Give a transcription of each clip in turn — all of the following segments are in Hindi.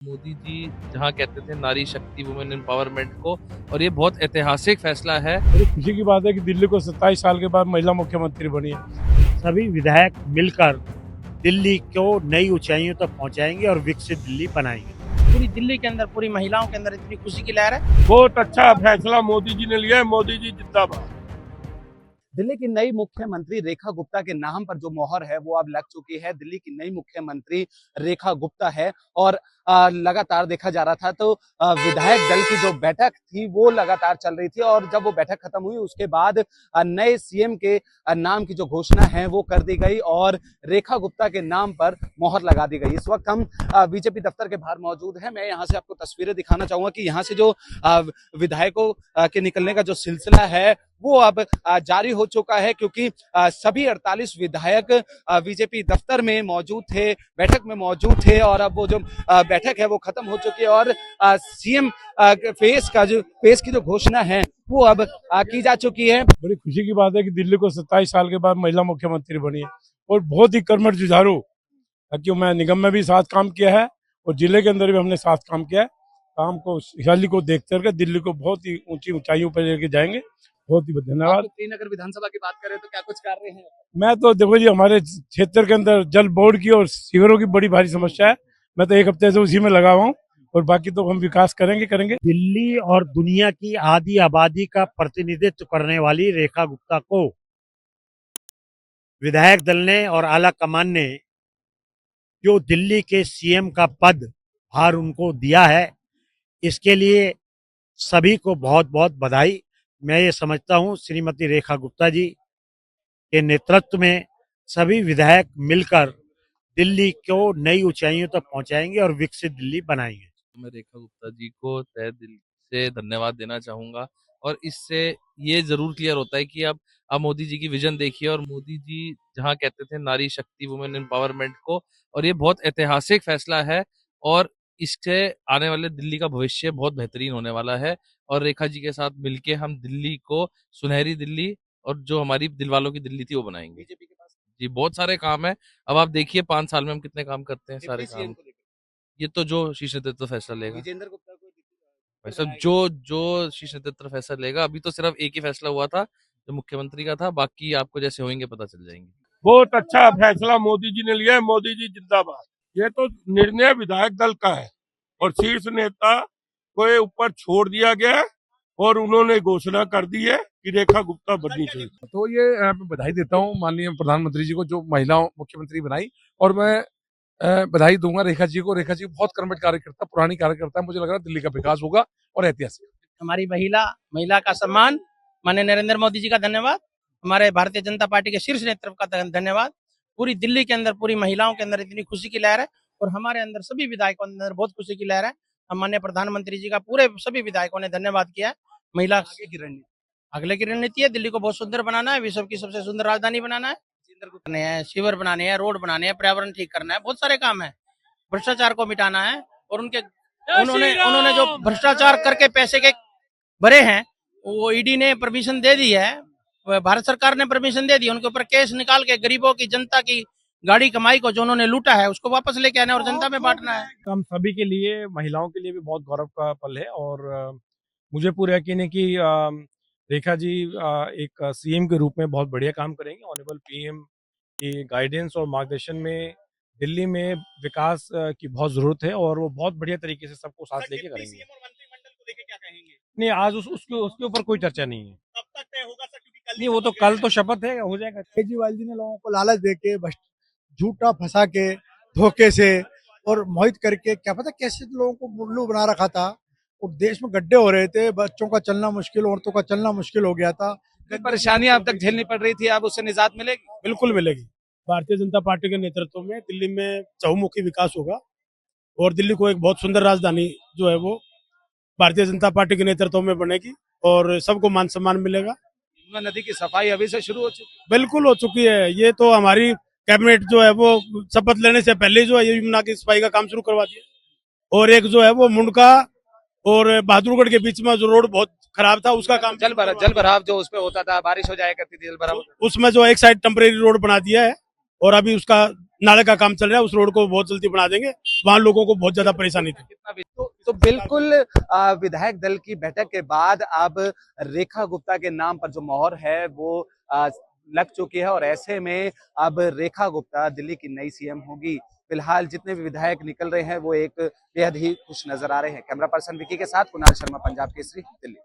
मोदी जी जहाँ कहते थे नारी शक्ति वुमेन एम्पावरमेंट को, और ये बहुत ऐतिहासिक फैसला है। बड़ी खुशी की बात है कि दिल्ली को 27 साल के बाद महिला मुख्यमंत्री बनी है। सभी विधायक मिलकर दिल्ली को नई ऊंचाइयों तक पहुंचाएंगे और विकसित दिल्ली बनाएंगे। पूरी दिल्ली के अंदर, पूरी महिलाओं के अंदर इतनी खुशी की लहर है। बहुत अच्छा फैसला मोदी जी ने लिया है। मोदी जी जिंदाबाद। दिल्ली की नई मुख्यमंत्री रेखा गुप्ता के नाम पर जो मोहर है वो अब लग चुकी है। दिल्ली की नई मुख्यमंत्री रेखा गुप्ता है और लगातार देखा जा रहा था तो विधायक दल की जो बैठक थी वो लगातार चल रही थी और जब वो बैठक खत्म हुई उसके बाद नए सीएम के नाम की जो घोषणा है वो कर दी गई और रेखा गुप्ता के नाम पर मोहर लगा दी गई। इस वक्त हम बीजेपी दफ्तर के बाहर मौजूद हैं। मैं यहाँ से आपको तस्वीरें दिखाना चाहूंगा कि यहाँ से जो विधायकों के निकलने का जो सिलसिला है वो अब जारी हो चुका है, क्योंकि सभी 48 विधायक बीजेपी दफ्तर में मौजूद थे, बैठक में मौजूद थे और अब वो जो बैठक है वो खत्म हो चुकी है और सीएम फेस की जो घोषणा है वो अब की जा चुकी है। बड़ी खुशी की बात है कि दिल्ली को 27 साल के बाद महिला मुख्यमंत्री बनी है और बहुत ही कर्मठ जुझारू, क्योंकि मैं निगम में भी साथ काम किया है और जिले के अंदर भी हमने साथ काम किया है। काम को खुशहाली को देखते हुए दिल्ली को बहुत ही ऊंची ऊंचाइयों पर लेके जाएंगे। बहुत ही धन्यवाद। श्रीनगर विधानसभा की बात करें तो क्या कुछ कर रहे हैं? मैं तो देखो जी, हमारे क्षेत्र के अंदर जल बोर्ड की और सीवरों की बड़ी भारी समस्या है। मैं तो एक हफ्ते से उसी में लगा हुआ हूँ और बाकी तो हम विकास करेंगे। दिल्ली और दुनिया की आधी आबादी का प्रतिनिधित्व करने वाली रेखा गुप्ता को विधायक दल ने और आला कमान ने जो दिल्ली के सीएम का पद भार उनको दिया है, इसके लिए सभी को बहुत बहुत बधाई। मैं ये समझता हूँ श्रीमती रेखा गुप्ता जी के नेतृत्व में सभी विधायक मिलकर दिल्ली को नई ऊंचाइयों तक पहुंचाएंगे और विकसित दिल्ली बनाएंगे। मैं रेखा गुप्ता जी को तहे दिल से धन्यवाद देना चाहूंगा और इससे ये जरूर क्लियर होता है कि अब मोदी जी की विजन देखिए, और मोदी जी जहाँ कहते थे नारी शक्ति वुमेन एम्पावरमेंट को, और ये बहुत ऐतिहासिक फैसला है और इससे आने वाले दिल्ली का भविष्य बहुत बेहतरीन होने वाला है। और रेखा जी के साथ मिलके हम दिल्ली को सुनहरी दिल्ली और जो हमारी दिलवालों की दिल्ली थी वो बनाएंगे। बीजेपी के पास जी बहुत सारे काम है। अब आप देखिए 5 साल में हम कितने काम करते हैं, सारे काम। ये तो जो शीर्ष नेतृत्व फैसला लेगा विजेंद्र गुप्ता को भाई साहब, जो शीर्ष नेतृत्व फैसला लेगा। अभी तो सिर्फ एक ही फैसला हुआ था जो मुख्यमंत्री का था, बाकी आपको जैसे होंगे पता चल जाएंगे। बहुत अच्छा फैसला मोदी जी ने लिया है। मोदी जी जिंदाबाद। ये तो निर्णय विधायक दल का है और शीर्ष नेता को ऊपर छोड़ दिया गया है और उन्होंने घोषणा कर दी है कि रेखा गुप्ता बननी चाहिए। तो ये मैं बधाई देता हूँ माननीय प्रधानमंत्री जी को जो महिला मुख्यमंत्री बनाई, और मैं बधाई दूंगा रेखा जी को। रेखा जी बहुत कर्मठ कार्यकर्ता, पुरानी कार्यकर्ता है। मुझे लग रहा है दिल्ली का विकास होगा और ऐतिहासिक। हमारी महिला का सम्मान, माननीय नरेंद्र मोदी जी का धन्यवाद, हमारे भारतीय जनता पार्टी के शीर्ष नेतृत्व का धन्यवाद। पूरी दिल्ली के अंदर, पूरी महिलाओं के अंदर इतनी खुशी की लहर है और हमारे अंदर सभी विधायकों के अंदर बहुत खुशी की लहर है। हम माननीय प्रधानमंत्री जी का पूरे सभी विधायकों ने धन्यवाद किया है। महिला अगले की रणनीति है, दिल्ली को बहुत सुंदर बनाना है, विश्व की सबसे सुंदर राजधानी बनाना है, शिविर बनाने हैं, रोड बनाने हैं, पर्यावरण ठीक करना है, बहुत सारे काम है। भ्रष्टाचार को मिटाना है और उन्होंने जो भ्रष्टाचार करके पैसे के भरे हैं वो ईडी ने परमिशन दे दी है, भारत सरकार ने परमिशन दे दी। उनके ऊपर केस निकाल के गरीबों की, जनता की गाड़ी कमाई को जो उन्होंने लूटा है उसको वापस लेके आना और जनता में बांटना है। हम सभी के लिए, महिलाओं के लिए भी बहुत गौरव का पल है और मुझे पूरा यकीन है कि रेखा जी एक सीएम के रूप में बहुत बढ़िया काम करेंगे। ऑनरेबल पीएम की गाइडेंस और मार्गदर्शन में दिल्ली में विकास की बहुत जरूरत है और वो बहुत बढ़िया तरीके से सबको साथ लेके करेंगे। नहीं, आज उसके ऊपर कोई चर्चा नहीं है। कब तक तय होगा सर? क्योंकि नहीं, वो तो कल तो शपथ है, हो जाएगा। केजरीवाल जी ने लोगों को लालच देके, झूठा फंसा के, धोखे से और मोहित करके, क्या पता कैसे लोगों को उल्लू बना रखा था। और देश में गड्ढे हो रहे थे, बच्चों का चलना मुश्किल, औरतों का चलना मुश्किल हो गया था। परेशानियां अब तक झेलनी पड़ रही थी, अब उससे निजात मिलेगी? बिल्कुल मिलेगी। भारतीय जनता पार्टी के नेतृत्व में दिल्ली में चहुमुखी विकास होगा और दिल्ली को एक बहुत सुंदर राजधानी जो है वो भारतीय जनता पार्टी के नेतृत्व में बनेगी और सबको मान सम्मान मिलेगा। यमुना नदी की सफाई अभी से शुरू हो चुकी? बिल्कुल हो चुकी है। ये तो हमारी कैबिनेट जो है वो शपथ लेने से पहले जो है ये यमुना की सफाई का काम शुरू करवा दिया। और एक जो है वो मुंडका और बहादुरगढ़ के बीच में जो रोड बहुत खराब था उसका काम, जल भराव जो उसमें होता था, बारिश हो जाया करती थी, जल भराव, उसमें जो एक साइड टेम्परेरी रोड बना दिया है और अभी उसका नाले का काम चल रहा है, उस रोड को बहुत जल्दी बना देंगे, वहाँ लोगों को बहुत ज्यादा परेशानी थी। तो बिल्कुल विधायक दल की बैठक के बाद अब रेखा गुप्ता के नाम पर जो मोहर है वो लग चुकी है और ऐसे में अब रेखा गुप्ता दिल्ली की नई सीएम होगी। फिलहाल जितने भी विधायक निकल रहे हैं वो एक बेहद ही खुश नजर आ रहे हैं। कैमरा पर्सन विकी के साथ कुणाल शर्मा, पंजाब केसरी, दिल्ली।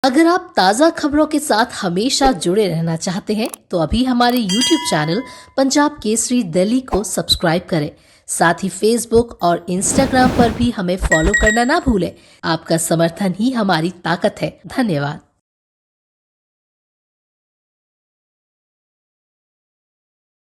अगर आप ताज़ा खबरों के साथ हमेशा जुड़े रहना चाहते हैं तो अभी हमारे YouTube चैनल पंजाब केसरी दिल्ली को सब्सक्राइब करें। साथ ही Facebook और Instagram पर भी हमें फॉलो करना ना भूलें। आपका समर्थन ही हमारी ताकत है। धन्यवाद।